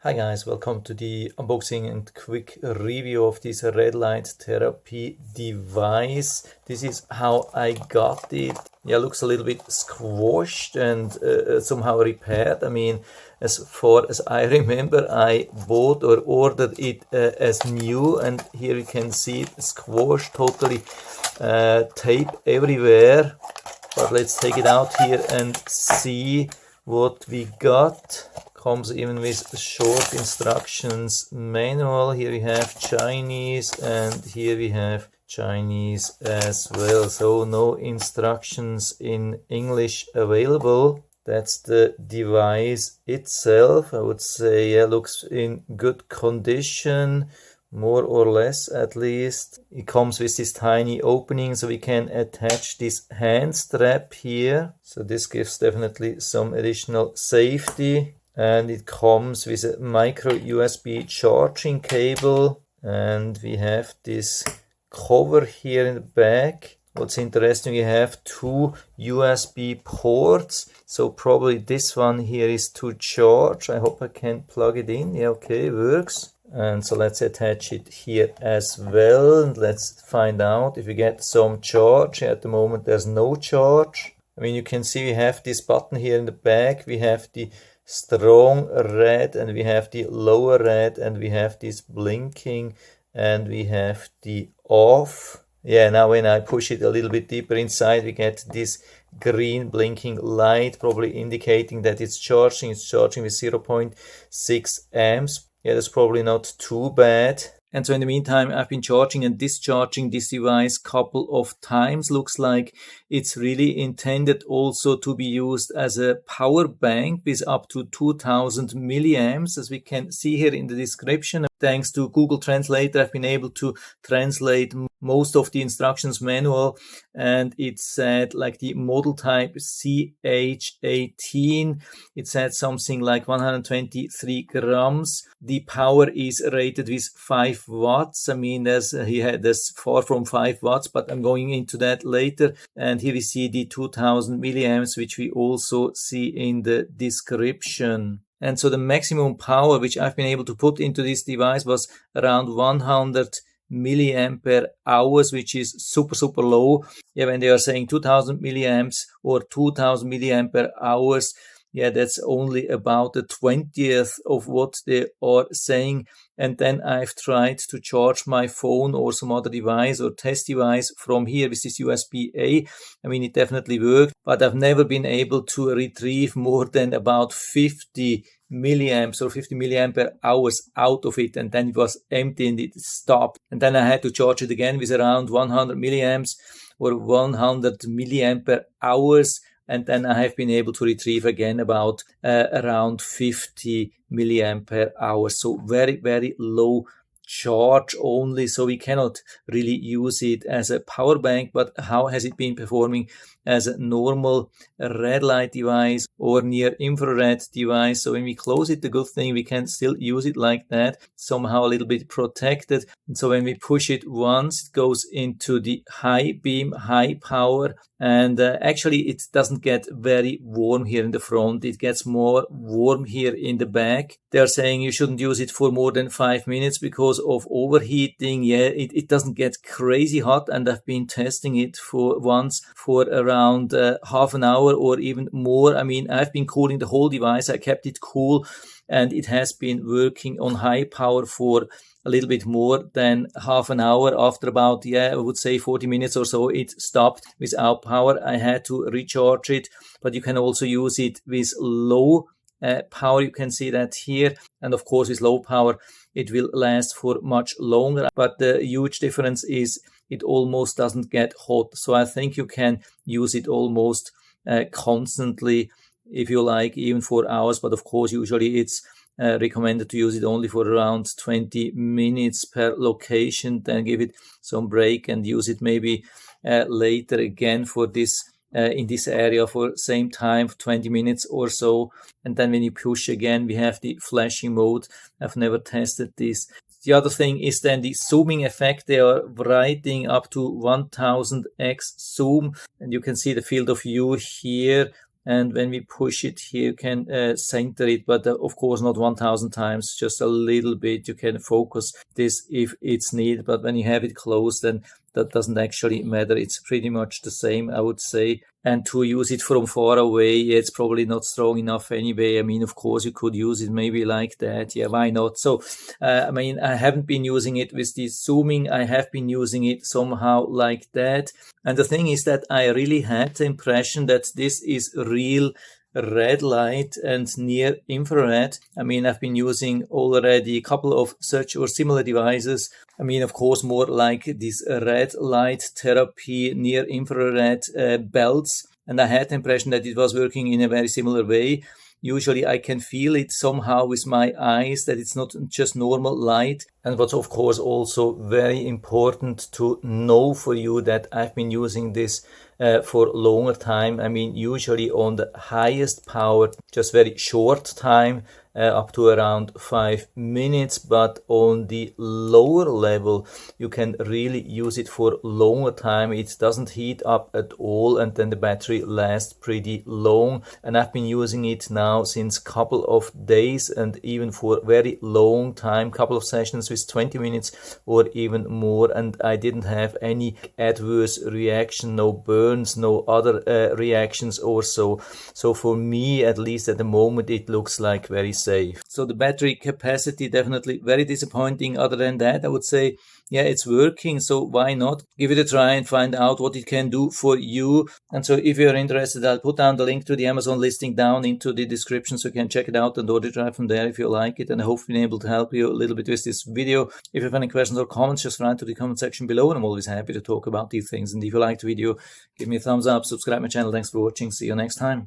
Hi guys, welcome to the unboxing and quick review of this red light therapy device. This is how I got it. Yeah, looks a little bit squashed and somehow repaired. I mean, as far as I remember, I bought or ordered it as new, and here you can see it squashed, totally tape everywhere. But let's take it out here and see what we got. Comes even with short instructions manual. Here we have Chinese and here we have Chinese as well. So no instructions in English available. That's the device itself. I would say, yeah, looks in good condition, more or less at least. It comes with this tiny opening so we can attach this hand strap here. So this gives definitely some additional safety. And it comes with a micro USB charging cable, and we have this cover here in the back. What's interesting, we have two USB ports, so probably this one here is to charge. I hope I can plug it in. Yeah, okay, works. And so let's attach it here as well, and let's find out if we get some charge. At the moment there's no charge. I mean, you can see we have this button here in the back. We have the strong red and we have the lower red, and we have this blinking, and we have the off. Yeah, now when I push it a little bit deeper inside, we get this green blinking light, probably indicating that it's charging. It's charging with 0.6 amps. Yeah, that's probably not too bad. And so in the meantime, I've been charging and discharging this device a couple of times. Looks like it's really intended also to be used as a power bank with up to 2000 milliamps, as we can see here in the description. Thanks to Google Translator, I've been able to translate most of the instructions manual, and it said like the model type ZH18. It said something like 123 grams. The power is rated with 5 watts. I mean, there's far from 5 watts, but I'm going into that later. And here we see the 2000 milliamps, which we also see in the description. And so the maximum power which I've been able to put into this device was around 100 milliampere hours, which is super low. Yeah, when they are saying 2000 milliamps or 2000 milliampere hours, yeah, that's only about the 20th of what they are saying. And then I've tried to charge my phone or some other device or test device from here with this USB-A. I mean, it definitely worked, but I've never been able to retrieve more than about 50 milliamps or 50 milliampere hours out of it, and then it was empty and it stopped. And then I had to charge it again with around 100 milliamps or 100 milliampere hours. And then I have been able to retrieve again about around 50 milliampere hours. So very low charge only. So we cannot really use it as a power bank. But how has it been performing as a normal red light device or near infrared device? So when we close it, the good thing, we can still use it like that, somehow a little bit protected. And so when we push it once, it goes into the high beam, high power. And actually it doesn't get very warm here in the front. It gets more warm here in the back. They're saying you shouldn't use it for more than 5 minutes because of overheating. Yeah, it doesn't get crazy hot, and I've been testing it for around half an hour or even more. I mean, I've been cooling the whole device. I kept it cool, and it has been working on high power for a little bit more than half an hour. After about, I would say 40 minutes or so, it stopped without power. I had to recharge it, but you can also use it with low power. You can see that here. And of course, with low power, it will last for much longer. But the huge difference is it almost doesn't get hot. So I think you can use it almost constantly, if you like, even for hours. But of course, usually it's recommended to use it only for around 20 minutes per location, then give it some break and use it maybe later again for this in this area for same time, 20 minutes or so. And then when you push again, we have the flashing mode. I've never tested this. The other thing is then the zooming effect. They are writing up to 1000x zoom, and you can see the field of view here. and when we push it here, you can center it, but of course not 1000 times, just a little bit. You can focus this if it's needed, but when you have it close, then that doesn't actually matter. It's pretty much the same, I would say. And to use it from far away, it's probably not strong enough anyway. I mean, of course, you could use it maybe like that. Yeah, why not? So, I mean, I haven't been using it with this zooming. I have been using it somehow like that. And the thing is that I really had the impression that this is real red light and near infrared. I mean, I've been using already a couple of such or similar devices. I mean, of course, more like this red light therapy near infrared belts. And I had the impression that it was working in a very similar way. Usually I can feel it somehow with my eyes, that it's not just normal light. And what's of course also very important to know for you, that I've been using this for longer time. I mean, usually on the highest power, just very short time, up to around 5 minutes, but on the lower level you can really use it for longer time. It doesn't heat up at all, and then the battery lasts pretty long. And I've been using it now since couple of days, and even for very long time, couple of sessions with 20 minutes or even more, and I didn't have any adverse reaction, no burns, no other reactions or so. So for me, at least at the moment, it looks like very safe. So the battery capacity definitely very disappointing. Other than that, I would say, yeah, it's working, so why not give it a try and find out what it can do for you. And so if you're interested, I'll put down the link to the Amazon listing down into the description, so you can check it out and order it right from there if you like it. And I hope I've been able to help you a little bit with this video. If you have any questions or comments, just write to the comment section below, and I'm always happy to talk about these things. And if you liked the video, give me a thumbs up, subscribe my channel. Thanks for watching. See you next time.